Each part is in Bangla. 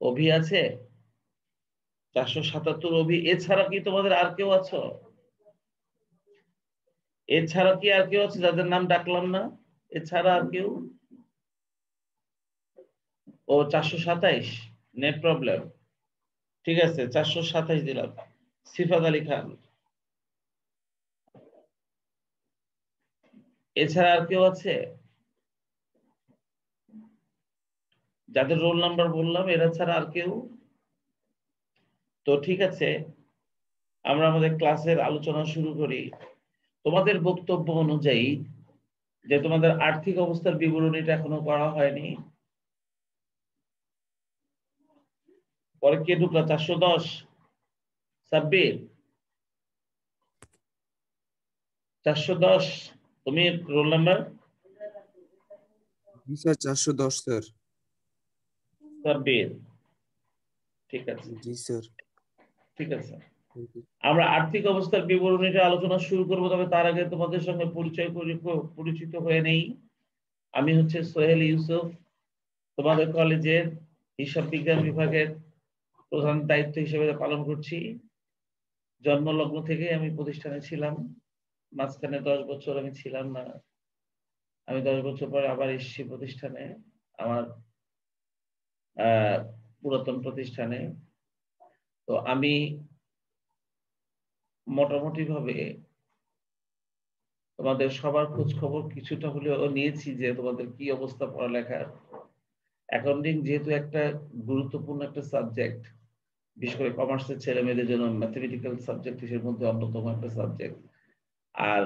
অভি আছে 477 অভি। এছাড়া কি তোমাদের আর কেউ আছো? এছাড়া কি আর কেউ আছে যাদের নাম ডাকলাম না? এছাড়া আর কেউ? ও 427 নেট প্রবলেম। ঠিক আছে, 427 দিলাম। সিফাত আলী খান। এছাড়া আর কেউ আছে যাদের রোল নাম্বার বললাম এরা ছাড়া আর কেউ? তো ঠিক আছে, আমরা আমাদের ক্লাসের আলোচনা শুরু করি। তোমাদের বক্তব্য অনুযায়ী যে তোমাদের আর্থিক অবস্থার বিবরণীটা এখনো করা হয়নি। পরে কে ঢুকলো? 410 সাব্বির, 410 তুমি রোল নাম্বার? জি স্যার, 410 স্যার। সাব্বির, ঠিক আছে জি স্যার। ঠিক আছে। আমরা আর্থিক অবস্থার বিবরণীটা আলোচনা শুরু করব, তবে তার আগে তোমাদের সঙ্গে পরিচিত হয়ে নেই। আমি হচ্ছে সোহেল ইউসুফ, তোমাদের কলেজের হিসাব বিজ্ঞান বিভাগের প্রধান দায়িত্ব হিসেবে পালন করছি। জন্মলগ্ন থেকে আমি প্রতিষ্ঠানে ছিলাম, মাঝখানে 10 বছর আমি ছিলাম না। আমি 10 বছর পরে আবার এসেছি প্রতিষ্ঠানে, আমার পুরাতন প্রতিষ্ঠানে। তো আমি মোটামুটি ভাবে তোমাদের সবার খোঁজ খবর কিছুটা হলেও নিয়েছি যে তোমাদের কি অবস্থা পড়ালেখার। অ্যাকাউন্টিং যেহেতু একটা গুরুত্বপূর্ণ একটা সাবজেক্ট, বিশেষ করে কমার্সের ছেলে মেয়েদের জন্য ম্যাথমেটিক্যাল সাবজেক্ট হিসেবে মধ্যে অন্যতম একটা সাবজেক্ট। আর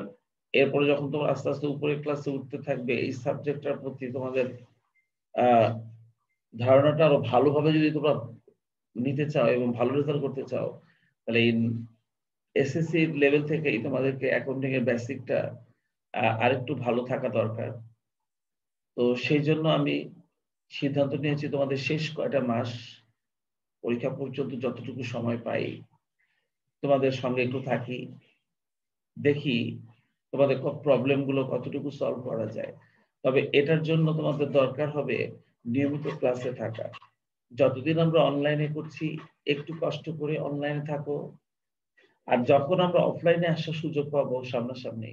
এরপরে যখন তোমরা আস্তে আস্তে উপরের ক্লাসে উঠতে থাকবে, এই সাবজেক্টটার প্রতি তোমাদের আহ ধারণাটা আরো ভালোভাবে যদি তোমরা নিতে চাও এবং ভালো রেজাল্ট করতে চাও, তাহলে এই এসএসসি লেভেল থেকেই তোমাদেরকে অ্যাকাউন্টিং এর বেসিকটা আরেকটু ভালো থাকা দরকার। তো সেই জন্য আমি সিদ্ধান্ত নিয়েছি তোমাদের শেষ কয়টা মাস পরীক্ষা পর্যন্ত যতটুকু সময় পাই তোমাদের সঙ্গে একটু থাকি, দেখি তোমাদের প্রবলেম গুলো কতটুকু সলভ করা যায়। তবে এটার জন্য তোমাদের দরকার হবে নিয়মিত ক্লাসে থাকা। যতদিন আমরা অনলাইনে করছি একটু কষ্ট করে অনলাইনে থাকো, আর যখন আমরা অফলাইনে আসার সুযোগ পাবো সামনাসামনি,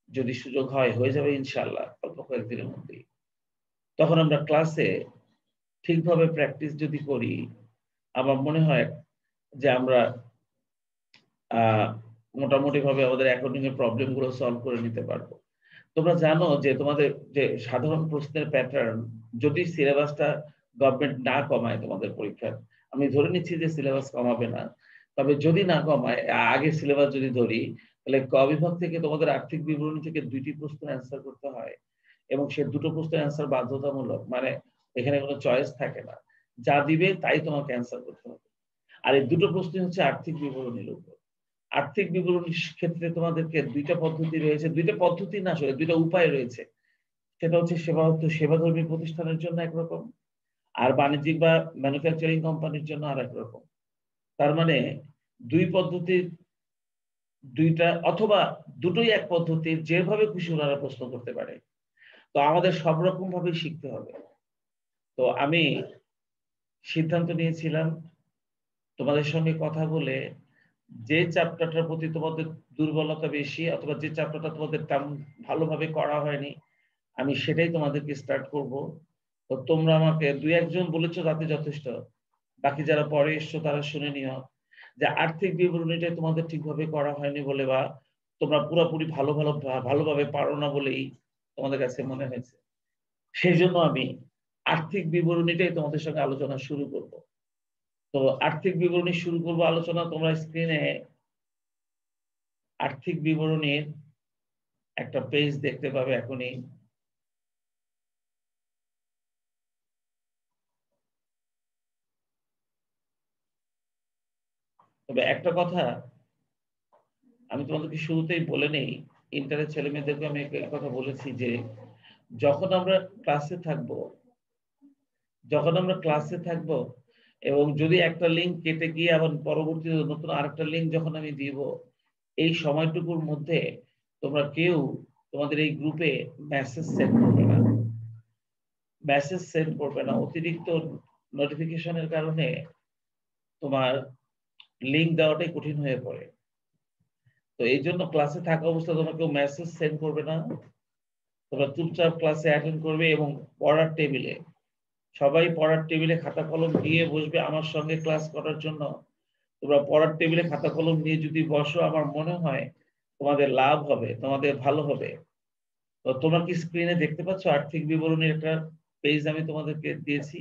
যদি সুযোগ হয়, হয়ে যাবে ইনশাআল্লাহ অল্প কয়েকদিনের মধ্যেই, তখন আমরা ক্লাসে ঠিকভাবে প্র্যাকটিস যদি করি, আমার মনে হয় যে আমরা মোটামুটি ভাবে আমাদের অ্যাকাউন্টিং এর প্রবলেম গুলো সলভ করে নিতে পারবো। তোমরা জানো যে তোমাদের যে সাধারণ প্রশ্নের প্যাটার্ন, যদি সিলেবাসটা গভর্নমেন্ট না কমায় তোমাদের পরীক্ষার, আমি ধরে নিচ্ছি যে সিলেবাস কমাবে না, তবে যদি না কমায়, আগে সিলেবাস যদি ধরি, তাহলে ক বিভাগ থেকে তোমাদের আর্থিক বিবরণী থেকে 2টি প্রশ্নের অ্যান্সার করতে হয়, এবং সে দুটো প্রশ্নের অ্যান্সার বাধ্যতামূলক, মানে এখানে কোনো চয়েস থাকে না, যা দিবে তাই তোমাকে অ্যান্সার করতে হবে। আর এই দুটো প্রশ্ন হচ্ছে আর্থিক বিবরণীর উপর। আর্থিক বিবরণীর ক্ষেত্রে তোমাদেরকে 2টা পদ্ধতি রয়েছে, 2টা পদ্ধতি না আসলে 2টা উপায় রয়েছে। সেটা হচ্ছে সেবাধর্মী প্রতিষ্ঠানের জন্য একরকম, আর বাণিজ্যিক বা ম্যানুফ্যাকচারিং কোম্পানির জন্য আর এক রকম। তার মানে দুই পদ্ধতির দুইটা, অথবা দুটোই এক পদ্ধতির, যেভাবে খুশি ওনারা প্রশ্ন করতে পারে। তো আমাদের সব রকম ভাবে শিখতে হবে। তো আমি সিদ্ধান্ত নিয়েছিলাম তোমাদের সঙ্গে কথা বলে, যে চ্যাপ্টারটার প্রতি তোমাদের দুর্বলতা বেশি, অথবা যে চ্যাপ্টারটা তোমাদের তেমন ভালোভাবে করা হয়নি, আমি সেটাই তোমাদেরকে স্টার্ট করব। তো তোমরা আমাকে 2-1 জন বলেছো তাতে যথেষ্ট, বাকি যারা পরে এসছো তারা শুনে নিও যে আর্থিক বিবরণীটা তোমাদের ঠিকভাবে করা হয়নি বলে, বা তোমরা পুরোপুরি ভালোভাবে পারো না বলেই তোমাদের কাছে মনে হয়েছে। সেই জন্য আমি আর্থিক বিবরণীটাই তোমাদের সঙ্গে আলোচনা শুরু করব। তো আর্থিক বিবরণী শুরু করব আলোচনা। তোমরা স্ক্রিনে আর্থিক বিবরণীর একটা পেজ দেখতে পাবে এখনই। তবে একটা কথা আমি তোমাদেরকে শুরুতেই বলে নেই, ইন্টারের ছেলে মেয়েদেরকে আমি এই কথা বলেছি যে যখন আমরা ক্লাসে থাকব, এবং যদি একটা লিঙ্ক কেটে গিয়ে আবার পরবর্তীতে নতুন আরেকটা লিঙ্ক যখন আমি দিব, এই সময়টুকুর মধ্যে তোমরা কেউ তোমাদের এই গ্রুপে মেসেজ সেন্ড করবে না। অতিরিক্ত নোটিফিকেশনের কারণে তোমার লিঙ্ক দেওয়াটাই কঠিন হয়ে পড়ে। তো এই জন্য ক্লাসে থাকা অবস্থায় তোমাকে মেসেজ সেন্ড করবে না, তোমরা চুপচাপ ক্লাসে অ্যাটেন্ড করবে এবং পড়ার টেবিলে, সবাই পড়ার টেবিলে খাতা কলম নিয়ে বসবে আমার সঙ্গে ক্লাস করার জন্য। তোমরা পড়ার টেবিলে খাতা কলম নিয়ে যদি বসো, আমার মনে হয় তোমাদের লাভ হবে, তোমাদের ভালো হবে। তো তোমরা কি স্ক্রিনে দেখতে পাচ্ছ আর্থিক বিবরণীর একটা পেজ আমি তোমাদেরকে দিয়েছি?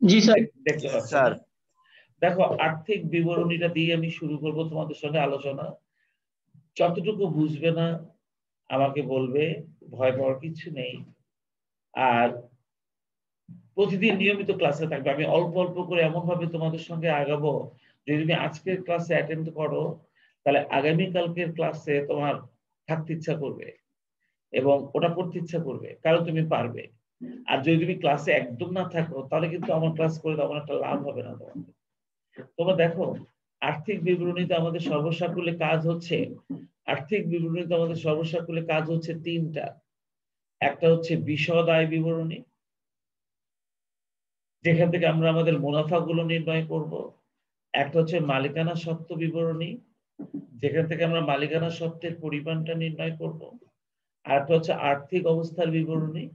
জি স্যার। দেখতে পাচ্ছ না? দেখো, আর্থিক বিবরণীটা দিয়ে আমি শুরু করব তোমাদের সঙ্গে আলোচনা। যতটুকু বুঝবে না আমাকে বলবে, ভয় পাওয়ার কিছু নেই। আর প্রতিদিন নিয়মিত ক্লাসে থাকবে। আমি অল্প অল্প করে এমন ভাবে তোমাদের সঙ্গে আগাবো, যদি তুমি আজকের ক্লাসে অ্যাটেন্ড করো তাহলে আগামী কালকের ক্লাসে তোমার থাকতে ইচ্ছা করবে এবং ওটা পড়তে ইচ্ছা করবে, কারণ তুমি পারবে। আর যদি তুমি ক্লাসে একদম না থাকো তাহলে কিন্তু আমার ক্লাস করে তেমন একটা লাভ হবে না তোমাদের। তোমরা দেখো, আর্থিক বিবরণীতে আমাদের সর্বসাকুল্যে কাজ হচ্ছে, আর্থিক বিবরণীতে আমাদের সর্বসাকুল্যে কাজ হচ্ছে তিনটা। একটা হচ্ছে বিশদ আয় বিবরণী, যেখান থেকে আমরা আমাদের মুনাফাগুলো নির্ণয় করব। একটা হচ্ছে মালিকানা সত্ত্ব বিবরণী, যেখান থেকে আমরা মালিকানা সত্ত্বের পরিমাণটা নির্ণয় করব। আর একটা হচ্ছে আর্থিক অবস্থার বিবরণী,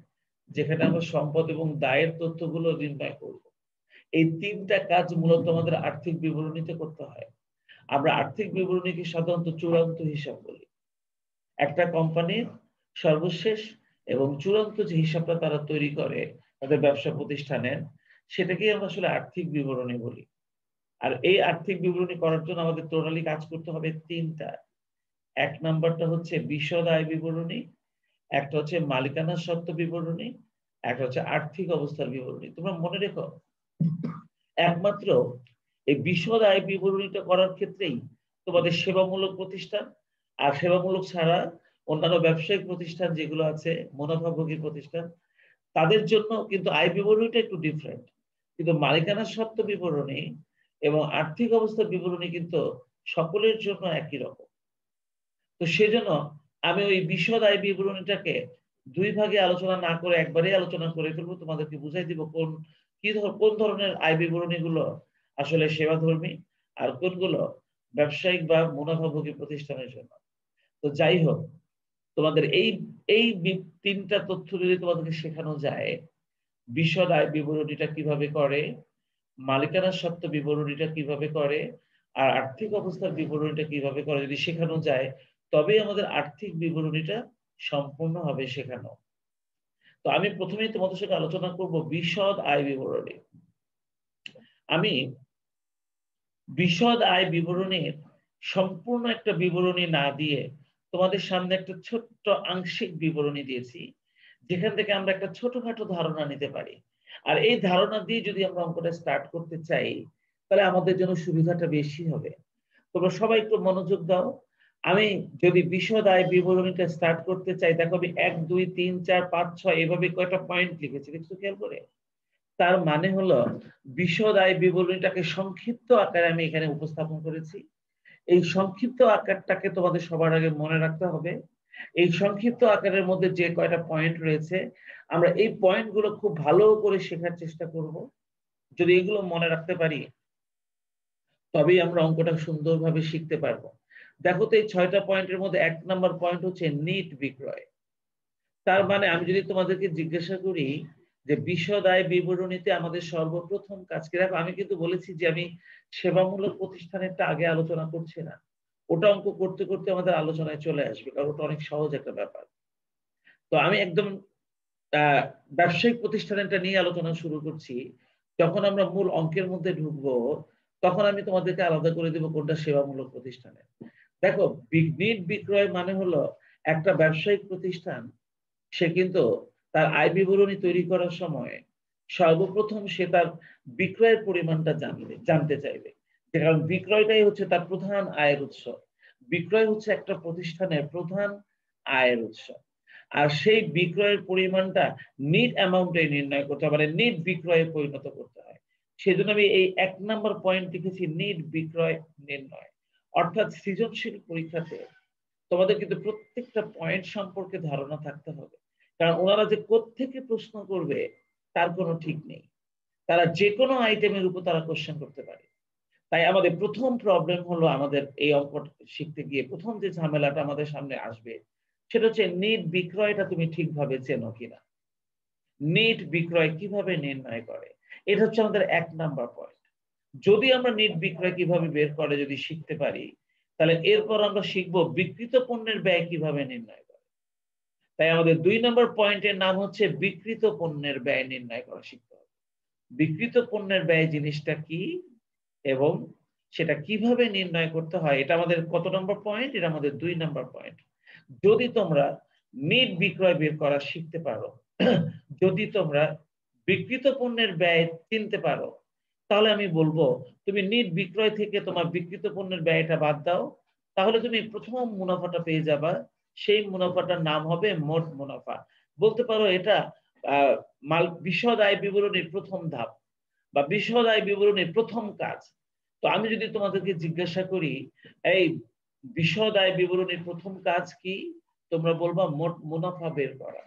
যেখানে আমরা সম্পদ এবং দায়ের তথ্যগুলো নির্ণয় করব। এই তিনটা কাজ মূলত আমাদের আর্থিক বিবরণীতে করতে হয়। আমরা আর্থিক বিবরণীকে সাধারণত চূড়ান্ত হিসাব বলি। একটা কোম্পানির সর্বশেষ এবং চূড়ান্ত যে হিসাবটা তারা তৈরি করে তাদের ব্যবসা প্রতিষ্ঠানের, সেটাকেই আমরা আসলে আর্থিক বিবরণী বলি। আর এই আর্থিক বিবরণী করার জন্য আমাদের টোটালি কাজ করতে হবে তিনটা। এক নাম্বারটা হচ্ছে বিশদ আয় বিবরণী, একটা হচ্ছে মালিকানা সত্ত্ব বিবরণী, একটা হচ্ছে আর্থিক অবস্থার বিবরণী। তোমরা মনে রেখো, একমাত্র এই বিশদ আয় বিবরণীটা করার ক্ষেত্রেই তোমাদের সেবামূলক প্রতিষ্ঠান আর সেবামূলক ছাড়া অন্যান্য ব্যবসায়িক প্রতিষ্ঠান যেগুলো আছে, মুনাফাভোগী প্রতিষ্ঠান, তাদের জন্য কিন্তু আয় বিবরণীটা একটু ডিফারেন্ট। কিন্তু মালিকানা সত্ত্ব বিবরণী এবং আর্থিক অবস্থার বিবরণী কিন্তু সকলের জন্য একই রকম। তো সেজন্য আমি ওই বিশদ আয় বিবরণীটাকে দুই ভাগে আলোচনা না করে একবারেই আলোচনা করে ফেলবো, তোমাদেরকে বুঝাই দিব কোন ধরনের আয় বিবরণী গুলো আসলে সেবাধর্মী আর কোনগুলো ব্যবসায়িক বা মুনাফাভোগী প্রতিষ্ঠানের জন্য। তো যাই হোক, তোমাদের এই এই তিনটা তথ্য যদি তোমাদেরকে শেখানো যায়, বিশদ আয় বিবরণীটা কিভাবে করে, মালিকানা সত্ত্ব বিবরণীটা কিভাবে করে, আর আর্থিক অবস্থার বিবরণীটা কিভাবে করে যদি শেখানো যায়, তবেই আমাদের আর্থিক বিবরণীটা সম্পূর্ণভাবে শেখানো। তো আমি প্রথমেই তোমাদের সাথে আলোচনা করব বিশদ আয় বিবরণী। আমি বিশদ আয় বিবরণীর সম্পূর্ণ একটা বিবরণী না দিয়ে তোমাদের সামনে একটা ছোট্ট আংশিক বিবরণী দিয়েছি, যেখান থেকে আমরা একটা ছোটখাটো ধারণা নিতে পারি। আর এই ধারণা দিয়ে যদি আমরা অঙ্কটা স্টার্ট করতে চাই তাহলে আমাদের জন্য সুবিধাটা বেশি হবে। তোমরা সবাই একটু মনোযোগ দাও। আমি যদি বিশদ আয় বিবরণীটা স্টার্ট করতে চাই, দেখো আমি 1 2 3 4 5 6 এভাবে কয়টা পয়েন্ট লিখেছি, দেখছো খেয়াল করে? তার মানে হলো বিশদ আয় বিবরণীটাকে সংক্ষিপ্ত আকারে আমি এখানে উপস্থাপন করেছি। এই সংক্ষিপ্ত আকারটাকে তোমাদের সবার আগে মনে রাখতে হবে। এই সংক্ষিপ্ত আকারের মধ্যে যে কয়টা পয়েন্ট রয়েছে, আমরা এই পয়েন্টগুলো খুব ভালো করে শেখার চেষ্টা করব। যদি এগুলো মনে রাখতে পারি তবেই আমরা অঙ্কটা সুন্দরভাবে শিখতে পারবো। দেখো তো, এই 6টা পয়েন্টের মধ্যে 1 নাম্বার পয়েন্ট হচ্ছে নিট বিক্রয়। তার মানে আমি যদি তোমাদেরকে জিজ্ঞাসা করি যে বিশদ আয় বিবরণীতে আমাদের সর্বপ্রথম কাজ কি, দেখো আমি কিন্তু বলেছি যে আমি সেবামূলক প্রতিষ্ঠানেরটা আগে আলোচনা করছি না। ওটা অঙ্ক করতে করতে আমাদের আলোচনায় চলে আসবে, কারণ ওটা অনেক সহজ একটা ব্যাপার। তো আমি একদম ব্যবসায়িক প্রতিষ্ঠানটা নিয়ে আলোচনা শুরু করছি। যখন আমরা মূল অঙ্কের মধ্যে ঢুকবো তখন আমি তোমাদেরকে আলাদা করে দেবো কোনটা সেবামূলক প্রতিষ্ঠানে। দেখো, নিট বিক্রয় মানে হলো একটা ব্যবসায়িক প্রতিষ্ঠান, সে কিন্তু তার আয় বিবরণী তৈরি করার সময় সর্বপ্রথম সে তার বিক্রয়ের পরিমাণটা জানতে চাইবে। কারণ বিক্রয়টাই হচ্ছে তার প্রধান আয়ের উৎস। বিক্রয় হচ্ছে একটা প্রতিষ্ঠানের প্রধান আয়ের উৎস। আর সেই বিক্রয়ের পরিমাণটা নিট অ্যামাউন্টে নির্ণয় করতে হয়, মানে নিট বিক্রয়ে পরিণত করতে হয়। সেজন্য আমি এই 1 নাম্বার পয়েন্ট লিখেছি নিট বিক্রয় নির্ণয়। অর্থাৎ সৃজনশীল পরীক্ষাতে তোমাদের কিন্তু প্রত্যেকটা পয়েন্ট সম্পর্কে ধারণা থাকতে হবে, কারণ ওনারা যে কোত্থেকে প্রশ্ন করবে তার কোনো ঠিক নেই। তারা যে কোনো আইটেমের উপর তারা কোশ্চেন করতে পারে। তাই আমাদের প্রথম প্রবলেম হলো, আমাদের এই অঙ্ক শিখতে গিয়ে প্রথম যে ঝামেলাটা আমাদের সামনে আসবে সেটা হচ্ছে নিট বিক্রয়টা তুমি ঠিকভাবে চেনো কিনা। নিট বিক্রয় কিভাবে নির্ণয় করে, এটা হচ্ছে আমাদের 1 নাম্বার পয়েন্ট। যদি আমরা নিট বিক্রয় কিভাবে বের করে যদি শিখতে পারি, তাহলে এরপর আমরা শিখবো বিক্রিত পণ্যের ব্যয় কিভাবে নির্ণয় করে। তাই আমাদের 2 নম্বর পয়েন্টের নাম হচ্ছে বিক্রিত পণ্যের ব্যয় নির্ণয় করা শিখতে হবে। বিক্রিত পণ্যের ব্যয় জিনিসটা কি এবং সেটা কিভাবে নির্ণয় করতে হয়, এটা আমাদের কত নম্বর পয়েন্ট? এটা আমাদের 2 নম্বর পয়েন্ট। যদি তোমরা নিট বিক্রয় বের করা শিখতে পারো, যদি তোমরা বিক্রিত পণ্যের ব্যয় চিনতে পারো, তাহলে আমি বলবো তুমি নিট বিক্রয় থেকে তোমার বিক্রিত পণ্যের ব্যয়টা বাদ দাও, তাহলে তুমি প্রথম মুনাফাটা পেয়ে যাবা। সেই মুনাফাটার নাম হবে মোট মুনাফা। বলতে পারো এটা বিশদ আয় বিবরণীর প্রথম ধাপ বা বিশদ আয় বিবরণীর প্রথম কাজ। তো আমি যদি তোমাদেরকে জিজ্ঞাসা করি, এই বিশদ আয় বিবরণীর প্রথম কাজ কি? তোমরা বলবা মোট মুনাফা বের করা।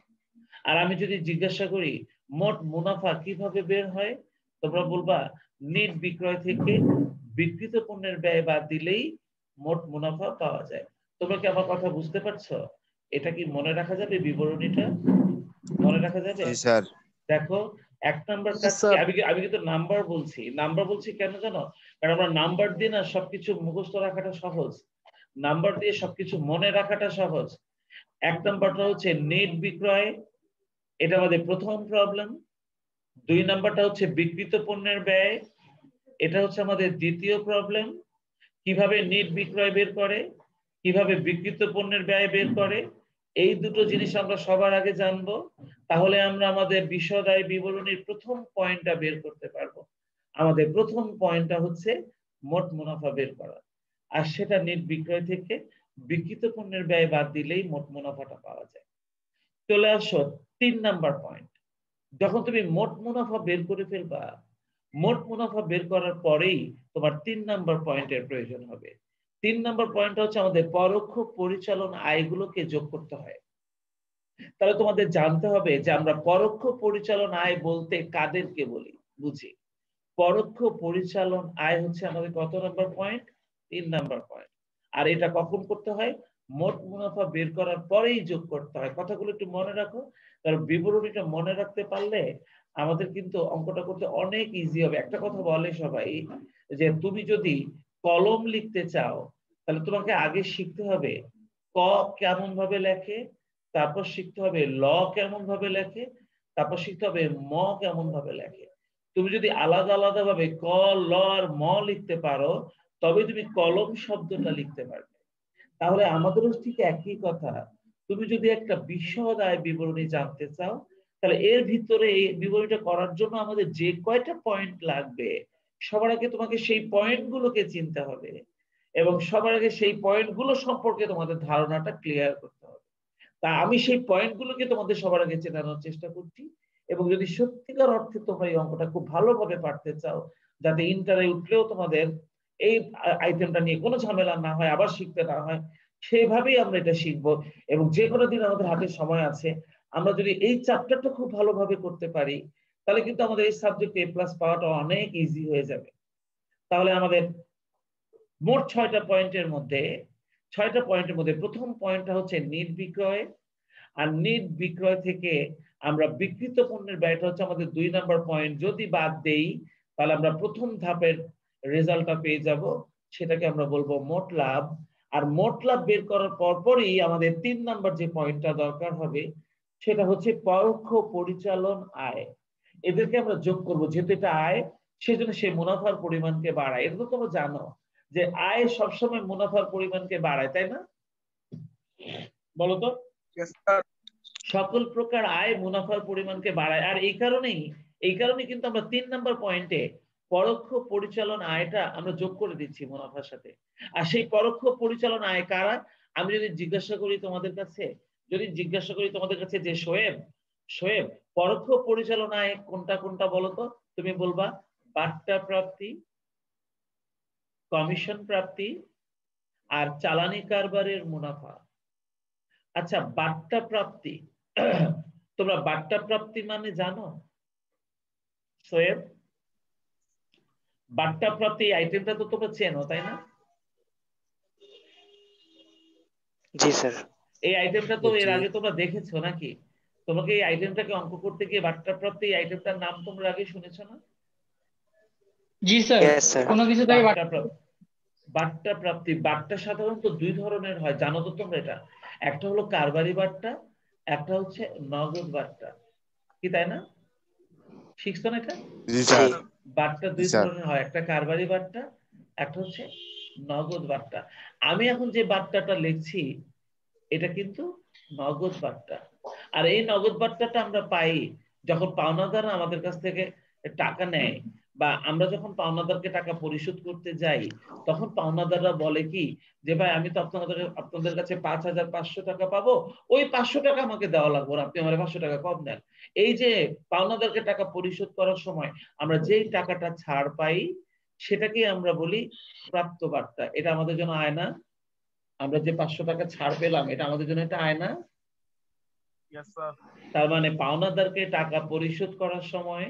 আর আমি যদি জিজ্ঞাসা করি মোট মুনাফা কিভাবে বের হয়, তোমরা বলবা নিট বিক্রয় থেকে বিক্রিত পণ্যের ব্যয় বাদ দিলেই মোট মুনাফা পাওয়া যায়। তোমরা কি আমার কথা বুঝতে পারছো? এটা কি মনে রাখা যাবে? বিবরণীটা মনে রাখা যাবে? জি স্যার। দেখো, 1 নাম্বার Yes, কাজ কি? sir. আমি কিন্তু নাম্বার বলছি কেন জানো? কারণ আমরা নাম্বার দিয়ে না সবকিছু মুখস্থ রাখাটা সহজ, নাম্বার দিয়ে সবকিছু মনে রাখাটা সহজ। 1 নাম্বারটা হচ্ছে নেট বিক্রয়, এটা আমাদের প্রথম প্রবলেম। 2 নাম্বারটা হচ্ছে বিক্রিত পণ্যের ব্যয়, এটা হচ্ছে আমাদের দ্বিতীয় প্রবলেম। কিভাবে নেট বিক্রয় বের করে, কিভাবে বিক্রিত পণ্যের ব্যয় বের করে, এই দুটো জিনিস আমরা সবার আগে জানবো। তাহলে আমরা আমাদের বিশদ আয় বিবরণীর প্রথম পয়েন্টটা বের করতে পারবো। আমাদের প্রথম পয়েন্টটা হচ্ছে মোট মুনাফা বের করা, আর সেটা নেট বিক্রয় থেকে বিক্রিত পণ্যের ব্যয় বাদ দিলেই মোট মুনাফাটা পাওয়া যায়। চলে আসো 3 নাম্বার পয়েন্ট। যখন তুমি মোট মুনাফা বের করে ফেলবা, মোট মুনাফা বের করার পরেই তোমার 3 নাম্বার পয়েন্টের প্রয়োজন হবে। 3 নাম্বার পয়েন্ট হচ্ছে আমাদের পরোক্ষ পরিচালন আয়গুলোকে যোগ করতে হয়। তাহলে তোমাদের জানতে হবে যে আমরা পরোক্ষ পরিচালন আয় বলতে কাদেরকে বুঝি। পরোক্ষ পরিচালন আয় হচ্ছে আমাদের কত নাম্বার পয়েন্ট? 3 number point. আর এটা কখন করতে হয়? মোট মুনাফা বের করার পরেই যোগ করতে হয়। কথাগুলো একটু মনে রাখো, কারণ বিবরণীটা মনে রাখতে পারলে আমাদের কিন্তু অঙ্কটা করতে অনেক ইজি হবে। একটা কথা বলে সবাই যে তুমি যদি কলম লিখতে চাও, তাহলে তোমাকে আগে শিখতে হবে ক কেমন ভাবে লেখে, তারপর শিখতে হবে ল কেমন ভাবে লেখে, তারপর শিখতে হবে ম কেমন ভাবে লেখে। তুমি যদি আলাদা আলাদা ভাবে ক, ল আর ম লিখতে পারো, তবে তুমি কলম শব্দটা লিখতে পারবে। তাহলে আমাদেরও ঠিক একই কথা। তুমি যদি একটা বিশদ আয় বিবরণী জানতে চাও, তাহলে এর ভিতরে এই বিবরণীটা করার জন্য আমাদের যে কয়টা পয়েন্ট লাগবে, সবার আগে তোমাকে সেই পয়েন্টগুলোকে চিনতে হবে এবং সবার আগে সেই পয়েন্টগুলো সম্পর্কে তোমাদের ধারণাটা ক্লিয়ার করতে হবে। তা আমি সেই পয়েন্টগুলোকে তোমাদের সবার আগে চেনানোর চেষ্টা করছি। এবং যদি সত্যিকার অর্থে তোমরা এই অঙ্কটা খুব ভালোভাবে পারতে চাও, যাতে ইন্টারে উঠলেও তোমাদের এই আইটেমটা নিয়ে কোনো ঝামেলা না হয়, আবার শিখতে না হয়, সেইভাবেই আমরা এটা শিখবো। এবং যে কোনো দিন আমাদের হাতে সময় আছে, আমরা যদি এই চ্যাপ্টারটা খুব ভালোভাবে করতে পারি, তাহলে কিন্তু আমাদের এই সাবজেক্টে A+ পাওয়াটা অনেক ইজি হয়ে যাবে। তাহলে আমাদের মোট 6টা পয়েন্টের মধ্যে প্রথম পয়েন্টটা হচ্ছে নিট বিক্রয়। আর নিট বিক্রয় থেকে আমরা বিক্রিত পণ্যের ব্যয়টা হচ্ছে আমাদের 2 নাম্বার পয়েন্ট। যদি বাদ দেই, তাহলে আমরা প্রথম ধাপের রেজাল্টটা পেয়ে যাব, সেটাকে আমরা বলবো মোট লাভ। আর মোট লাভ বের করার পরপরই আমাদের 3 নাম্বার যে পয়েন্টটা দরকার হবে, সেটা হচ্ছে পরোক্ষ পরিচালন আয়। এদেরকে আমরা যোগ করব, যেহেতু এটা আয়, সেজন্য সে মুনাফার পরিমাণকে বাড়ায়। এটা তো তোমরা জানো যে আয় সবসময় মুনাফার পরিমাণকে বাড়ায়, তাই না? বলতো, Yes, sir. সকল প্রকার আয় মুনাফার পরিমাণকে বাড়ায়। আর এই কারণে কিন্তু আমরা 3 নাম্বার পয়েন্টে পরোক্ষ পরিচালন আয়টা আমরা যোগ করে দিচ্ছি মুনাফার সাথে। আর সেই পরোক্ষ পরিচালন আয় কারা? আমি যদি জিজ্ঞাসা করি তোমাদের কাছে যে শোয়েব পরোক্ষ পরিচালন আয় কোনটা কোনটা বলতো? তুমি বলবা বাট্টা প্রাপ্তি, কমিশন প্রাপ্তি আর চালানি কারবারের মুনাফা। আচ্ছা, বাট্টা প্রাপ্তি, তোমরা বাট্টা প্রাপ্তি মানে জানো শোয়েব? বাট্টা প্রাপ্তি এই আইটেমটা তো তোমরা চেনো তাই না? জি স্যার। এই আইটেমটা তো এর জি আগে তোমরা দেখেছো নাকি? তোমাকে এই আইটেমটাকে অঙ্ক করতে গিয়ে বাট্টা প্রাপ্তি এই আইটেমটার নাম তোমরা আগে শুনেছো না? জি স্যার, ইয়েস স্যার। কোনো কিছু থেকে বাট্টা প্রাপ্তি, বাট্টা প্রাপ্তি, বাট্টা সাধারণত দুই ধরনের হয়, জানো তো তোমরা এটা? একটা হলো কারবারি বাট্টা, একটা হচ্ছে নগদ বাট্টা, কি তাই না? শিখছো না এটা? জি জি স্যার বাট্টা জি দুই স্যার ধরনের হয়, একটা কারবারি বাট্টা, একটা হচ্ছে নগদ বাট্টা। আমি এখন যে বাট্টাটা লিখছি এটা কিন্তু নগদ বাট্টা। আর এই নগদ বাট্টাটা আমরা পাই যখন পাওনাদাররা আমাদের কাছ থেকে টাকা নেয়, বা আমরা যখন পাওনাদারকে টাকা পরিশোধ করতে যাই, তখন পাওনাদাররা বলে কি যে ভাই আমি তো আপনাদের কাছে 5,500 টাকা পাবো, ওই 500 টাকা আমাকে দেওয়া লাগবে, আপনি আমার 500 টাকা কম দেন। এই যে পাওনাদারকে টাকা পরিশোধ করার সময় আমরা যেই টাকাটা ছাড় পাই সেটাকে আমরা বলি প্রাপ্ত বার্তা। এটা আমাদের জন্য আয় না? আমরা যে 500 টাকা ছাড় পেলাম এটা আমাদের জন্য একটা আয় না? Yes sir. তার মানে পাওনাদারকে টাকা পরিশোধ করার সময়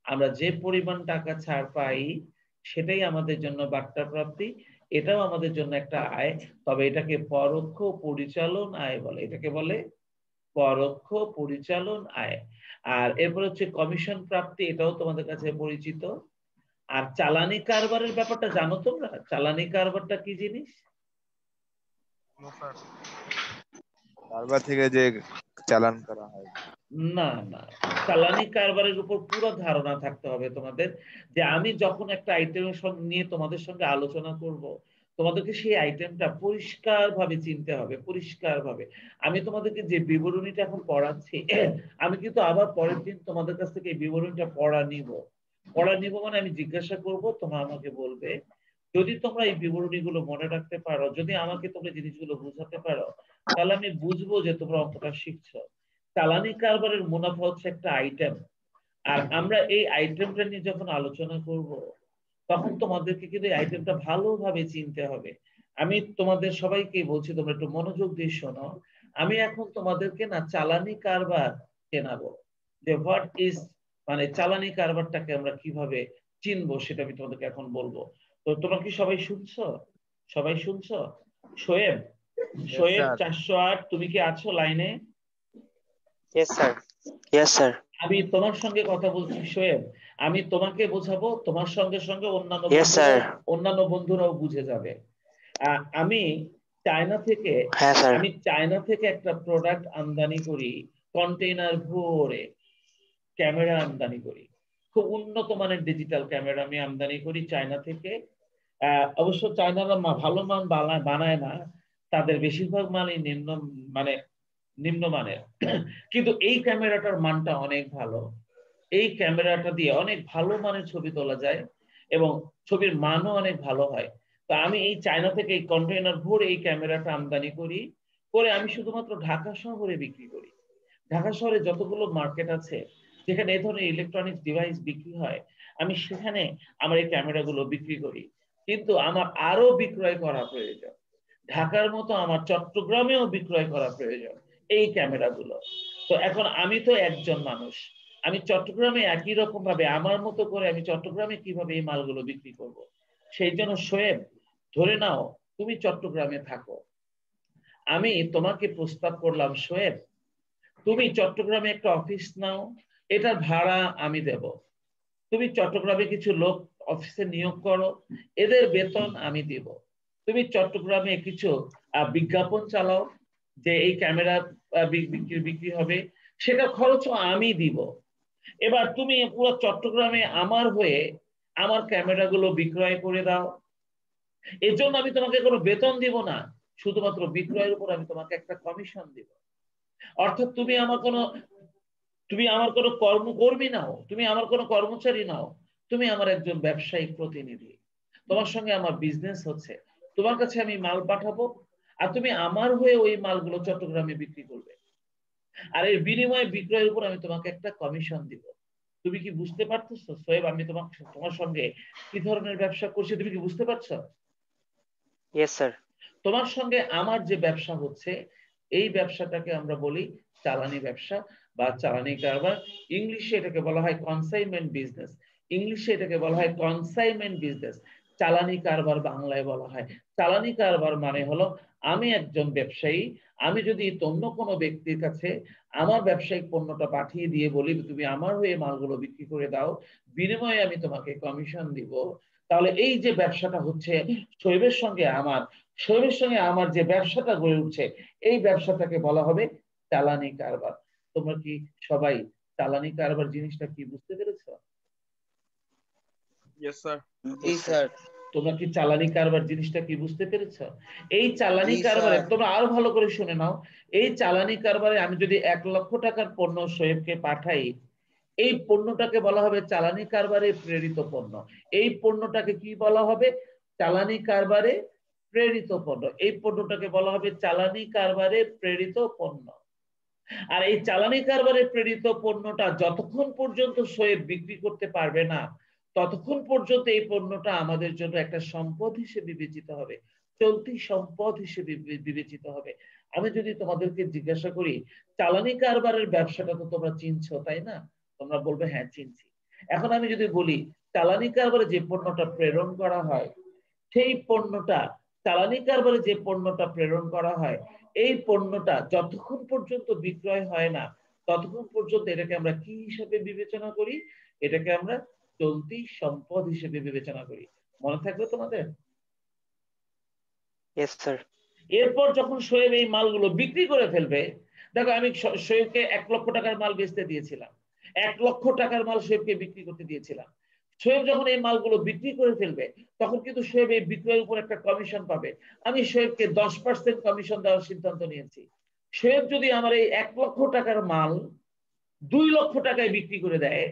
আমরা যে পরিমাণ টাকা ছাড় পাই সেটাই আমাদের জন্য বার্তা প্রাপ্তি। এটাও আমাদের জন্য একটা আয়, তবে এটাকে পরোক্ষ পরিচালন আয় বলে। এটাকে বলে পরোক্ষ পরিচালন আয়। আর এরপর হচ্ছে কমিশন প্রাপ্তি, এটাও তোমাদের কাছে পরিচিত। আর চালানি কারবারের ব্যাপারটা জানো তোমরা? চালানি কারবারটা কি জিনিস? No sir. কারবার থেকে যে চালান করা হয়। না না, চালানি কারবারের উপর পুরো ধারণা থাকতে হবে তোমাদের, যে আমি যখন একটা আইটেমের সঙ্গে নিয়ে তোমাদের সঙ্গে আলোচনা করব, তোমাদেরকে সেই আইটেমটা পরিষ্কার ভাবে চিনতে হবে, পরিষ্কার ভাবে। আমি তোমাদেরকে যে বিবরণীটা এখন পড়াচ্ছি আমি কিন্তু আবার পরের দিন তোমাদের কাছ থেকে এই বিবরণীটা পড়া নিব মানে আমি জিজ্ঞাসা করব, তোমরা আমাকে বলবে। যদি তোমরা এই বিবরণীগুলো মনে রাখতে পারো, যদি আমাকে তোমরা জিনিসগুলো বুঝাতে পারো, তাহলে আমি বুঝবো যে তোমরা অঙ্কটা শিখছো। চালানি কারবারের মুনাফা হচ্ছে একটা আইটেম, আর আমরা এই আইটেমটা নিয়ে যখন আলোচনা করব তখন তোমাদেরকে কিন্তু এই আইটেমটা ভালোভাবে চিনতে হবে। আমি তোমাদের সবাইকে বলছি তোমরা একটু মনোযোগ দিয়ে শোনো। আমি এখন তোমাদেরকে না চালানি কারবার চেনাবো, যে হোয়াট ইজ, মানে চালানি কারবারটাকে আমরা কিভাবে চিনবো সেটা আমি তোমাদেরকে এখন বলবো। তো তোমরা কি সবাই শুনছো? সবাই শুনছো? শোয়েব, শোয়েব স্যার 408, তুমি কি আছো লাইনে? Yes sir. Yes sir. আমি তোমার সঙ্গে কথা বলছি শোয়েব, আমি তোমাকে বোঝাবো, তোমার সঙ্গে সঙ্গে ইয়েস স্যার। অন্যান্য বন্ধুরাও বুঝে যাবে। আমি চায়না থেকে হ্যাঁ স্যার। আমি চায়না থেকে একটা প্রোডাক্ট আমদানি করি, কন্টেইনার ভরে ক্যামেরা আমদানি করি, খুব উন্নত মানের ডিজিটাল ক্যামেরা আমি আমদানি করি চায়না থেকে। অবশ্য চায়নারা ভালো মান বানায় না, তাদের বেশিরভাগ মালই মানে নিম্নমানের কিন্তু এই ক্যামেরাটার মানটা অনেক ভালো। এই ক্যামেরাটা দিয়ে অনেক ভালো মানের ছবি তোলা যায় এবং ছবির মানও অনেক ভালো হয়। তো আমি এই চায়না থেকে এই কন্টেইনার ভরে এই ক্যামেরাটা আমদানি করি, করে আমি শুধুমাত্র ঢাকা শহরে বিক্রি করি। ঢাকা শহরে যতগুলো মার্কেট আছে যেখানে এই ধরনের ইলেকট্রনিক্স ডিভাইস বিক্রি হয়, আমি সেখানে আমার এই ক্যামেরাগুলো বিক্রি করি। কিন্তু আমার আরো বিক্রয় করা প্রয়োজন, ঢাকার মতো আমার চট্টগ্রামেও বিক্রয় করা প্রয়োজন এই ক্যামেরাগুলো। তো এখন আমি তো একজন মানুষ, আমি চট্টগ্রামে একই রকম ভাবে আমার মতো করে আমি চট্টগ্রামে কিভাবে এই মালগুলো বিক্রি করব। সেই জন্য শোয়েব, ধরে নাও তুমি চট্টগ্রামে থাকো, আমি তোমাকে প্রস্তাব করলাম শোয়েব তুমি চট্টগ্রামে একটা অফিস নাও, এটার ভাড়া আমি দেব। তুমি চট্টগ্রামে কিছু লোক অফিসে নিয়োগ করো, এদের বেতন আমি দিব। তুমি চট্টগ্রামে কিছু বিজ্ঞাপন চালাও যে এই ক্যামেরা বিক্রি হবে, সেটা খরচও আমি দিব। এবার তুমি পুরো চট্টগ্রামে আমার হয়ে আমার ক্যামেরাগুলো বিক্রয় করে দাও। এর জন্য আমি তোমাকে কোনো বেতন দিব না, শুধুমাত্র বিক্রয়ের উপর আমি তোমাকে একটা কমিশন দিব। অর্থাৎ তুমি আমার কোনো কর্মী নাও, তুমি আমার কোনো কর্মচারী নাও, তুমি আমার একজন ব্যবসায়িক প্রতিনিধি। তোমার সঙ্গে আমার বিজনেস হচ্ছে, তোমার কাছে আমি মাল পাঠাবো আর তুমি আমার হয়ে ওই মালগুলো চট্টগ্রামে বিক্রি করবে, আর এর বিনিময়ে বিক্রয়ের উপর আমি তোমাকে একটা কমিশন দিব। তুমি কি বুঝতে পারতেছো সোহেব আমি তোমার সঙ্গে কি ধরনের ব্যবসা করছি? তুমি কি বুঝতে পারছো? Yes sir. তোমার সঙ্গে আমার যে ব্যবসা হচ্ছে এই ব্যবসাটাকে আমরা বলি চালানি ব্যবসা বা চালানি কারবার। ইংলিশে এটাকে বলা হয় কনসাইনমেন্ট বিজনেস। ইংলিশে এটাকে বলা হয় কনসাইনমেন্ট বিজনেস, চালানি কারবার বাংলায় বলা হয়। চালানি কারবার মানে হলো আমি একজন ব্যবসায়ী, আমি যদি অন্য কোনো ব্যক্তির কাছে আমার ব্যবসায়িক পণ্যটা পাঠিয়ে দিয়ে বলি তুমি আমার হয়ে মালগুলো বিক্রি করে দাও, বিনিময়ে আমি তোমাকে কমিশন দিব, তাহলে এই যে ব্যবসাটা হচ্ছে শোয়েবের সঙ্গে আমার যে ব্যবসাটা গড়ে উঠছে, এই ব্যবসাটাকে বলা হবে চালানি কারবার। তোমরা কি সবাই চালানি কারবার জিনিসটা কি বুঝতে পেরেছো? Yes, sir. জি স্যার। তোমরা কি চালানি কারবার জিনিসটা কি বুঝতে পেরেছো? এই চালানি জি, কারবারে স্যার। তোমরা আরো ভালো করে শুনে নাও, এই চালানি কারবারে আমি যদি 1 লক্ষ টাকার পণ্য শোয়েবকে পাঠাই, এই পণ্যটাকে বলা হবে চালানি কারবারে প্রেরিত পণ্য। এই পণ্যটাকে কি বলা হবে? চালানি কারবারে প্রেরিত পণ্য। এই পণ্যটাকে বলা হবে চালানি কারবারে প্রেরিত পণ্য। আর এই চালানি কারবারে প্রেরিত পণ্যটা যতক্ষণ পর্যন্ত শোয়েব বিক্রি করতে পারবে না, ততক্ষণ পর্যন্ত এই পণ্যটা আমাদের জন্য একটা সম্পদ হিসেবে বিবেচিত হবে, চলতি সম্পদ হিসেবে বিবেচিত হবে। আমি যদি তোমাদেরকে জিজ্ঞাসা করি চালানি কারবারের ব্যবসাটা তো তোমরা চিনছো তাই না? তোমরা বলবে হ্যাঁ চিনছি। এখন আমি যদি বলি চালানি কারবারে যে পণ্যটা প্রেরণ করা হয়, সেই পণ্যটা চালানি কারবারে যে পণ্যটা প্রেরণ করা হয়, এই পণ্যটা যতক্ষণ পর্যন্ত বিক্রয় হয় না, ততক্ষণ পর্যন্ত এটাকে আমরা কি হিসেবে বিবেচনা করি? এটাকে আমরা চলতি সম্পদ হিসেবে বিবেচনা করি। মনে থাকবে তোমাদের? Yes, sir. এরপর যখন শোয়েব এই মালগুলো বিক্রি করে ফেলবে, দেখো আমি শোয়েবকে 1 লক্ষ টাকার মাল বেচতে দিয়েছিলাম, 1 লক্ষ টাকার মাল শোয়েবকে বিক্রি করতে দিয়েছিলাম। শোয়েব যখন এই মালগুলো বিক্রি করে ফেলবে, তখন কিন্তু শোয়েব এই বিক্রয়ের উপর একটা কমিশন পাবে। আমি শোয়েবকে 10% কমিশন দেওয়ার সিদ্ধান্ত নিয়েছি। শোয়েব যদি আমার এই 1 লক্ষ টাকার মাল 2 লক্ষ টাকায় বিক্রি করে দেয়,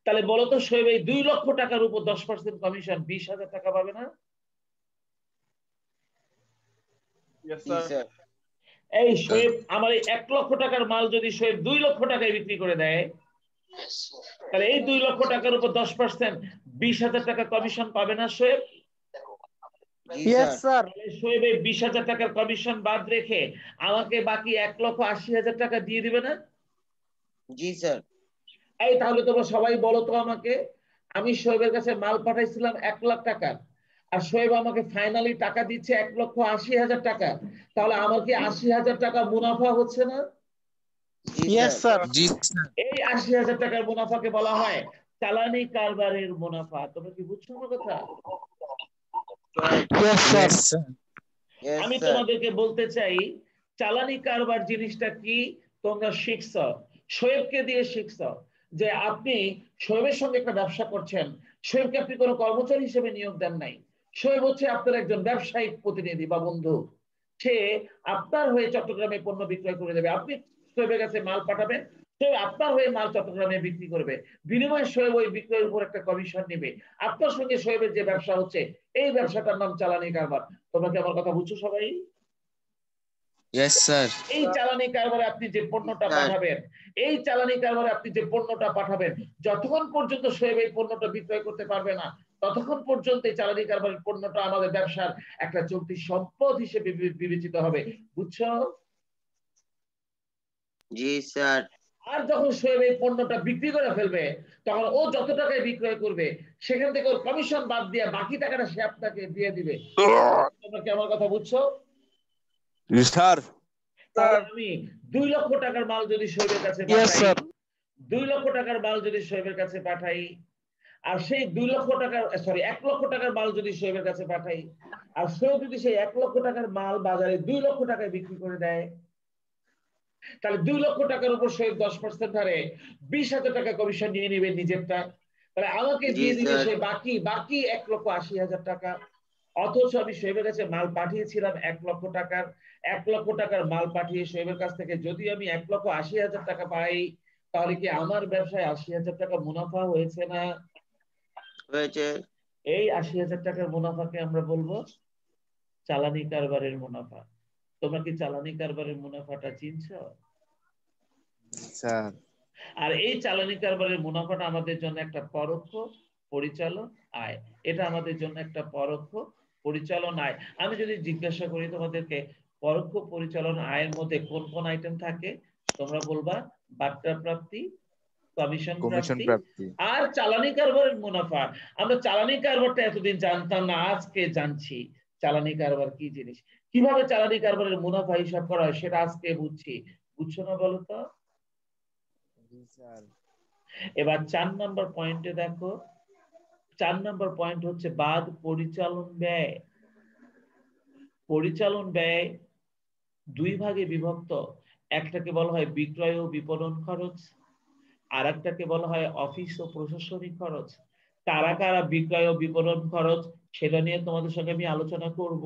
তাহলে বলতো শোয়েব এই 2 লক্ষ টাকার উপর 10% কমিশন 20,000 টাকা পাবে না? Yes, জি sir. স্যার। এই শোয়েব আমার এই 1 লক্ষ টাকার মাল যদি শোয়েব 2 লক্ষ টাকায় বিক্রি করে দেয়, তাহলে এই 2 লক্ষ টাকার উপর 10% 20,000 টাকা কমিশন পাবে না শোয়েব? জি স্যার। শোয়েব এই 20,000 টাকার কমিশন বাদ রেখে আমাকে বাকি 1,80,000 টাকা দিয়ে দিবে না? জি স্যার। এই তাহলে তোমরা সবাই বলো তো আমাকে, আমি শোয়েবের কাছে মাল পাঠাইছিলাম 1 লাখ টাকা, আর শোয়েব আমাকে ফাইনালি টাকা দিচ্ছে 1,80,000 টাকা, তাহলে আমার কি 80,000 টাকা মুনাফা হচ্ছে না? জি স্যার। জি এই 80,000 টাকার মুনাফাকে বলা হয় চালানি কারবারের মুনাফা। তোমরা কি বুঝছো আমার কথা? স্যার। আমি স্যার। তোমাদেরকে বলতে চাই চালানি কারবার জিনিসটা কি তোমরা শিখছ, শোয়েবকে দিয়ে শিখছ যে আপনি শোয়েবের সঙ্গে একটা ব্যবসা করছেন, শোয়েবকে আপনি কোনো কর্মচারী হিসেবে নিয়োগ দেন নাই, শোয়েব হচ্ছে আপনার একজন ব্যবসায়িক প্রতিনিধি বা বন্ধু। সে আপনার হয়ে চট্টগ্রামে পণ্য বিক্রয় করে দেবে, আপনি শোয়েবের কাছে মাল পাঠাবেন, শোয়েব আপনার হয়ে মাল চট্টগ্রামে বিক্রি করবে, বিনিময়ে শোয়েব ওই বিক্রয়ের উপর একটা কমিশন নেবে। আপনার সঙ্গে শোয়েবের যে ব্যবসা হচ্ছে, এই ব্যবসাটার নাম চালানি কারবার। তোমরা কি আমার কথা বুঝছো সবাই? Yes sir. এই চালানি কারবারে আপনি যে পণ্যটা পাঠাবেন, এই চালানি কারবারে আপনি যে পণ্যটা পাঠাবেন, যতক্ষণ পর্যন্ত শোয়েব এই পণ্যটা বিক্রয় করতে পারবে না, ততক্ষণ পর্যন্ত এই চালানি কারবারের পণ্যটা আমাদের ব্যবসার একটা চলতি সম্পদ হিসেবে বিবেচিত হবে। বুঝছো? জি স্যার। আর যখন শোয়েব এই পণ্যটা বিক্রি করে ফেলবে, তখন ও যত টাকায় বিক্রয় করবে সেখান থেকে ওর কমিশন বাদ দিয়ে বাকি টাকাটা সে আপনাকে দিয়ে দিবে। তোমরা কি আমার কথা বুঝছো? স্যার। তাহলে আমি 2 লক্ষ টাকার মাল যদি শোয়েবের কাছে পাঠাই, 2 লক্ষ টাকার মাল যদি শোয়েবের কাছে পাঠাই, আর সেই 2 লক্ষ টাকার 1 লক্ষ টাকার মাল যদি শোয়েবের কাছে পাঠাই, আর শোয়েব যদি সেই 1 লক্ষ টাকার মাল বাজারে 2 লক্ষ টাকায় বিক্রি করে দেয়, তাহলে 2 লক্ষ টাকার উপর শোয়েব 10% হারে 20,000 টাকা কমিশন নিয়ে নেবে নিজেরটা। তাহলে আমাকে জি দিয়ে দিবে স্যার। সে বাকি 1,80,000 টাকা। অথচ আমি শোয়েবের কাছে মাল পাঠিয়েছিলাম 1 লক্ষ টাকার, 1 লক্ষ টাকার মাল পাঠিয়ে শোয়েবের কাছ থেকে যদি আমি 1,80,000 টাকা পাই, তাহলে কি আমার ব্যবসায় 80,000 টাকা মুনাফা হয়েছে না? হয়েছে। এই 80,000 টাকার মুনাফাকে আমরা বলবো চালানি কারবারের মুনাফা। তোমরা কি চালানি কারবারের মুনাফাটা চিনছো? স্যার। আর এই চালানি কারবারের মুনাফাটা আমাদের জন্য একটা পরোক্ষ পরিচালন আয়, এটা আমাদের জন্য একটা পরোক্ষ পরিচালন আয়। আমি যদি জিজ্ঞাসা করি তোমাদেরকে পরোক্ষ পরিচালন আয়ের মধ্যে কোন কোন আইটেম থাকে, তোমরা বলবা বাট্টা প্রাপ্তি, কমিশন কমিশন প্রাপ্তি প্রাপ্তি আর চালানি কারবারের মুনাফা। আমরা চালানি কারবারটা এতদিন জানতাম না, আজকে জানছি চালানি কারবার কি জিনিস, কিভাবে চালানি কারবারের মুনাফা হিসাব করা হয় সেটা আজকে বুঝছি। বুঝছো না বলো তো? জি স্যার এবার 4 নম্বর পয়েন্টে দেখো, 4 নম্বর পয়েন্ট হচ্ছে বাদ পরিচালন ব্যয়। পরিচালন ব্যয় দুই ভাগে বিভক্ত, একটাকে বলা হয় বিক্রয় ও বিপণন খরচ, আর একটাকে বলা হয় অফিস ও প্রশাসনিক খরচ। কারা কারা বিক্রয় ও বিপণন খরচ সেটা নিয়ে তোমাদের সঙ্গে আমি আলোচনা করব।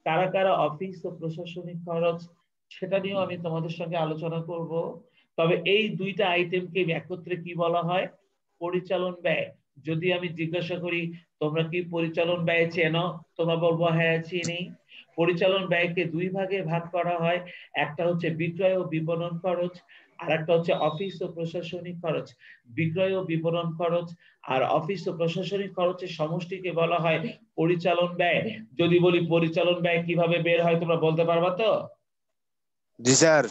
কারা কারা অফিস ও প্রশাসনিক খরচ সেটা নিয়েও আমি তোমাদের সঙ্গে আলোচনা করব। তবে এই দুইটা আইটেমকে একত্রে কি বলা হয়? পরিচালন ব্যয়। যদি আমি জিজ্ঞাসা করি তোমরা কি পরিচালন ব্যয় চেনো, তোমরা বলবো হ্যাঁ চিনি। পরিচালন ব্যয়কে দুই ভাগে ভাগ করা হয়, একটা হচ্ছে বিক্রয় ও বিপণন খরচ, আর একটা হচ্ছে অফিস ও প্রশাসনিক খরচ। বিক্রয় ও বিপণন খরচ আর অফিস ও প্রশাসনিক খরচের সমষ্টিকে বলা হয় পরিচালন ব্যয়। যদি বলি পরিচালন ব্যয় কিভাবে বের হয় তোমরা বলতে পারবা তো? জি স্যার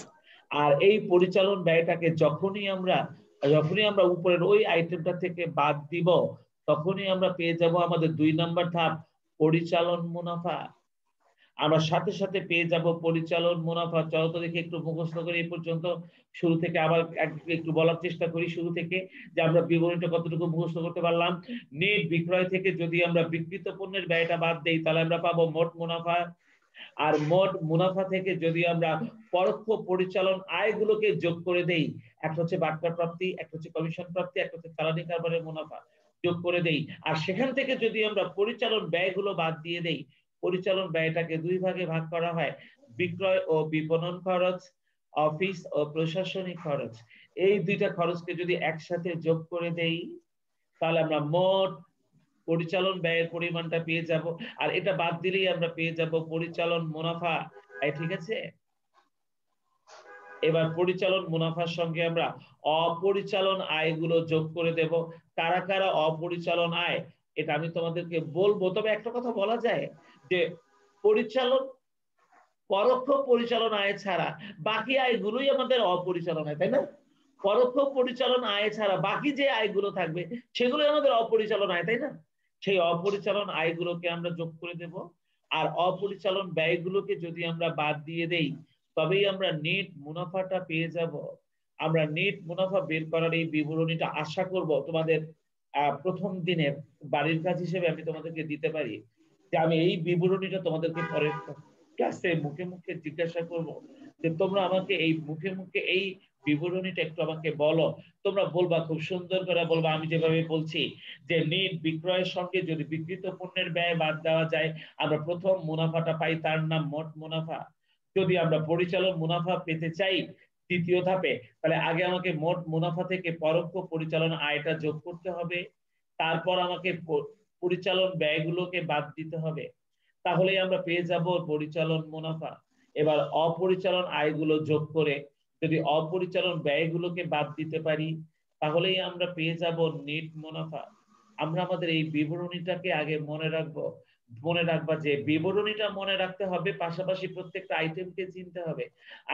আর এই পরিচালন ব্যয়টাকে যখনই আমরা উপরের ওই আইটেমটা থেকে বাদ দিব, তখনই আমরা পেয়ে যাব আমাদের 2 নম্বর ধাপ পরিচালন মুনাফা। আমরা সাথে সাথে পেয়ে যাব পরিচালন মুনাফা। চলো তো দেখি একটু মুখস্থ করে এই পর্যন্ত, শুরু থেকে আবার একটু বলার চেষ্টা করি শুরু থেকে, যে আমরা বিবরণীটা কতটুকু মুখস্থ করতে পারলাম। নেট বিক্রয় থেকে যদি আমরা বিক্রিত পণ্যের ব্যয়টা বাদ দেই তাহলে আমরা পাবো মোট মুনাফা। আর মোট মুনাফা থেকে যদি আমরা পরোক্ষ পরিচালন আয়গুলোকে যোগ করে দেই, একটা হচ্ছে বাট্টা প্রাপ্তি, একটা হচ্ছে কমিশন প্রাপ্তি, একটা হচ্ছে চালানি কারবারের মুনাফা, যোগ করে দেই, আর সেখান থেকে যদি আমরা পরিচালন ব্যয়গুলো বাদ দিয়ে দেই, পরিচালন ব্যয়টাকে দুই ভাগে ভাগ করা হয়, বিক্রয় ও বিপণন খরচ, অফিস ও প্রশাসনিক খরচ। এই দুইটা খরচকে যদি একসাথে যোগ করে দেই তাহলে আমরা মোট পরিচালন ব্যয়ের পরিমাণটা পেয়ে যাব, আর এটা বাদ দিলেই আমরা পেয়ে যাব পরিচালন মুনাফা। ঠিক আছে? এবার পরিচালন মুনাফার সঙ্গে আমরা অপরিচালন আয়গুলো যোগ করে দেব। কারা কারা অপরিচালন আয় এটা আমি তোমাদেরকে বলবো, তবে একটা কথা বলা যায় যে পরিচালন পরোক্ষ পরিচালন আয় ছাড়া বাকি আয়গুলোই আমাদের অপরিচালন আয়, তাই না? পরোক্ষ পরিচালন আয় ছাড়া বাকি যে আয়গুলো থাকবে সেগুলো আমাদের অপরিচালন আয়, তাই না? সেই অপরিচালন আয়গুলোকে আমরা যোগ করে দেব, আর অপরিচালন ব্যয়গুলোকে যদি আমরা বাদ দিয়ে দেই তবেই আমরা নেট মুনাফাটা পেয়ে যাব। আমরা নেট মুনাফা বের করার এই বিবরণীটা আশা করব তোমাদের প্রথম দিনের বাড়ির কাজ হিসেবে আমি তোমাদেরকে দিতে পারি, যে আমি এই বিবরণীটা তোমাদেরকে পরের ক্লাসে মুখে মুখে জিজ্ঞাসা করব যে তোমরা আমাকে এই মুখে মুখে এই বিবরণীটা একটু আমাকে বলো। তোমরা বলবা, খুব সুন্দর করে বলবা আমি যেভাবে বলছি, যে নেট বিক্রয়ের সঙ্গে যদি বিক্রিত পণ্যের ব্যয় বাদ দেওয়া যায় আমরা প্রথম মুনাফাটা পাই, তার নাম মোট মুনাফা। যদি আমরা পরিচালন মুনাফা পেতে চাই তৃতীয় ধাপে, তাহলে আগে আমাকে মোট মুনাফা থেকে পরোক্ষ পরিচালন আয়টা যোগ করতে হবে, তারপর আমাকে পরিচালন ব্যয়গুলোকে বাদ দিতে হবে, তাহলেই আমরা পেয়ে যাব পরিচালন মুনাফা। এবার অপরিচালন আয়গুলো যোগ করে যদি অপরিচালন ব্যয়গুলোকে বাদ দিতে পারি তাহলেই আমরা পেয়ে যাব নেট মুনাফা। আমরা আমাদের এই বিবরণীটাকে আগে মনে রাখবো। মনে রাখবা যে বিবরণীটা মনে রাখতে হবে, পাশাপাশি প্রত্যেকটা আইটেমকে চিনতে হবে।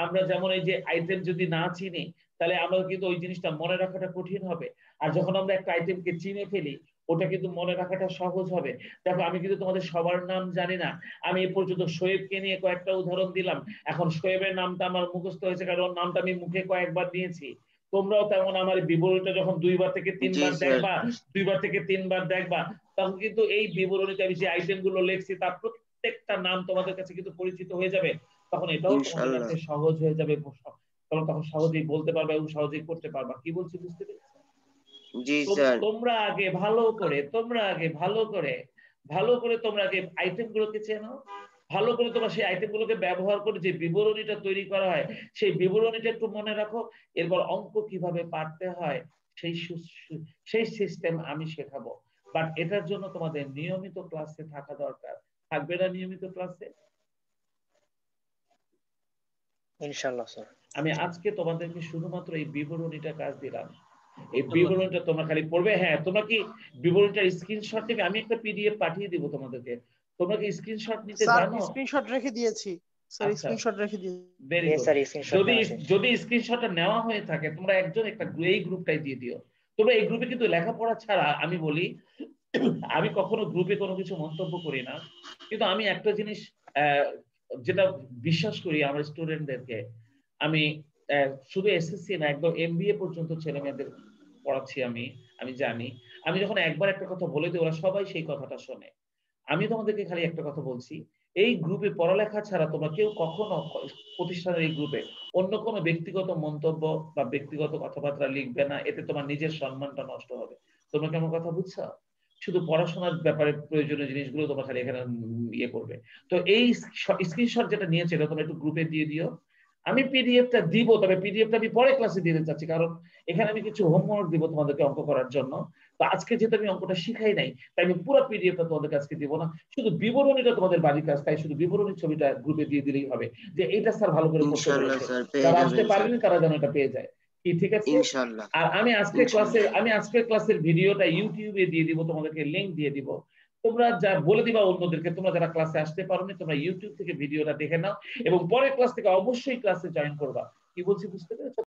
আমরা যেমন এই যে আইটেম যদি না চিনি তাহলে আমরা কিন্তু ওই জিনিসটা মনে রাখাটা কঠিন হবে, আর যখন আমরা একটা আইটেমকে চিনে ফেলি ওটা কিন্তু মনে রাখাটা সহজ হবে। দেখো আমি কিন্তু তোমাদের সবার নাম জানি না, আমি এ পর্যন্ত শোয়েবকে নিয়ে কয়েকটা উদাহরণ দিলাম, এখন শোয়েবের নামটা আমার মুখস্থ হয়েছে কারণ ওর নামটা আমি মুখে কয়েকবার দিয়েছি। তোমরাও তেমন আমার বিবরণীটা যখন 2 বার থেকে 3 বার দেখবা, 2 বার থেকে 3 বার দেখবা, তখন কিন্তু এই বিবরণীতে আমি যে আইটেম গুলো লিখছি তার প্রত্যেকটা নাম তোমাদের কাছে কিন্তু পরিচিত হয়ে যাবে। তখন এটাও তোমাদের কাছে সহজ হয়ে যাবে, তখন সহজেই বলতে পারবা এবং সহজেই করতে পারবা। কি বলছি বুঝতে পেরেছো? জি স্যার। তোমরা আগে ভালো করে তোমরা আগে আইটেম গুলোকে চেনো, ভালো করে তোমরা সেই আইটেম গুলোকে ব্যবহার করে যে বিবরণীটা তৈরি করা হয় সেই বিবরণীটা একটু মনে রাখো। এরপর অঙ্ক কিভাবে পারতে হয় সেই সিস্টেম আমি শেখাবো, বাট এটার জন্য তোমাদের নিয়মিত ক্লাসে থাকা দরকার। থাকবে না নিয়মিত ক্লাসে? ইনশাআল্লাহ স্যার। আমি আজকে তোমাদেরকে শুধুমাত্র এই বিবরণীটা কাজ দিলাম, এই বিবরণীটা তোমরা খালি পড়বে। হ্যাঁ, তোমরা কি বিবরণীটার স্ক্রিনশট নেবে? আমি একটা পিডিএফ পাঠিয়ে দিব তোমাদেরকে, তোমরা কি স্ক্রিনশট নিতে স্যার জানো? স্ক্রিনশট রেখে দিয়েছি স্যার আচ্ছা স্ক্রিনশট রেখে দিন। Very Yes, good. sir, screenshot যদি নেওয়া আছে। যদি স্ক্রিনশটটা নেওয়া হয়ে থাকে তোমরা একজন একটা এই গ্রুপটাই দিয়ে দিও। তোমরা এই গ্রুপে কিন্তু লেখাপড়া ছাড়া আমি বলি আমি কখনো গ্রুপে কোনো কিছু মন্তব্য করি না, কিন্তু আমি একটা জিনিস যেটা বিশ্বাস করি আমার স্টুডেন্টদেরকে, আমি শুধু এসএসসি না একদম এমবিএ পর্যন্ত ছেলে মেয়েদের পড়াচ্ছি আমি, আমি জানি আমি যখন একবার একটা কথা বলে দিই ওরা সবাই সেই কথাটা শোনে। আমি তোমাদেরকে খালি একটা কথা বলছি, এই গ্রুপে পড়ালেখা ছাড়া তোমরা কেউ কখনো প্রতিষ্ঠানের এই গ্রুপে অন্য কোনো ব্যক্তিগত মন্তব্য বা ব্যক্তিগত কথাবার্তা লিখবে না, এতে তোমার নিজের সম্মানটা নষ্ট হবে। তোমরা কেমন কথা বুঝছো? শুধু পড়াশোনার ব্যাপারে প্রয়োজনীয় জিনিসগুলো তোমরা খালি এখানে ইয়ে করবে। তো এই স্ক্রিনশট যেটা নিয়েছে এটা তোমরা একটু গ্রুপে দিয়ে দিও। আমি পিডিএফটা দিব, তবে পিডিএফটা আমি পরে ক্লাসে দিতে চাচ্ছি, কারণ এখানে আমি কিছু হোমওয়ার্ক দিব তোমাদেরকে অঙ্ক করার জন্য। তো আজকে যেহেতু আমি অঙ্কটা শিখাই নাই, তাই আমি পুরো পিডিএফটা তোমাদের কাছে দিব না, শুধু বিবরণীটা তোমাদের বাড়ির কাজ, তাই শুধু বিবরণীর ছবিটা গ্রুপে দিয়ে দিলেই হবে যে এটা স্যার ভালো করে করতে ইনশাআল্লাহ বলেছে, স্যার পেয়ে যারা যাবেন আসতে স্যার, পারেনি তারা যেন এটা পেয়ে যায়। কি ঠিক আছে? ইনশাআল্লাহ আর আমি ইনশাআল্লাহ। আজকের ক্লাসের ভিডিওটা ইউটিউবে দিয়ে দিব, তোমাদেরকে লিংক দিয়ে দিব। তোমরা যা বলে দিবা অন্যদেরকে, তোমরা যারা ক্লাসে আসতে পারোনি তোমরা ইউটিউব থেকে ভিডিওটা দেখে নাও এবং পরের ক্লাস থেকে অবশ্যই ক্লাসে জয়েন করবা। কি বলছি বুঝতে পেরেছো?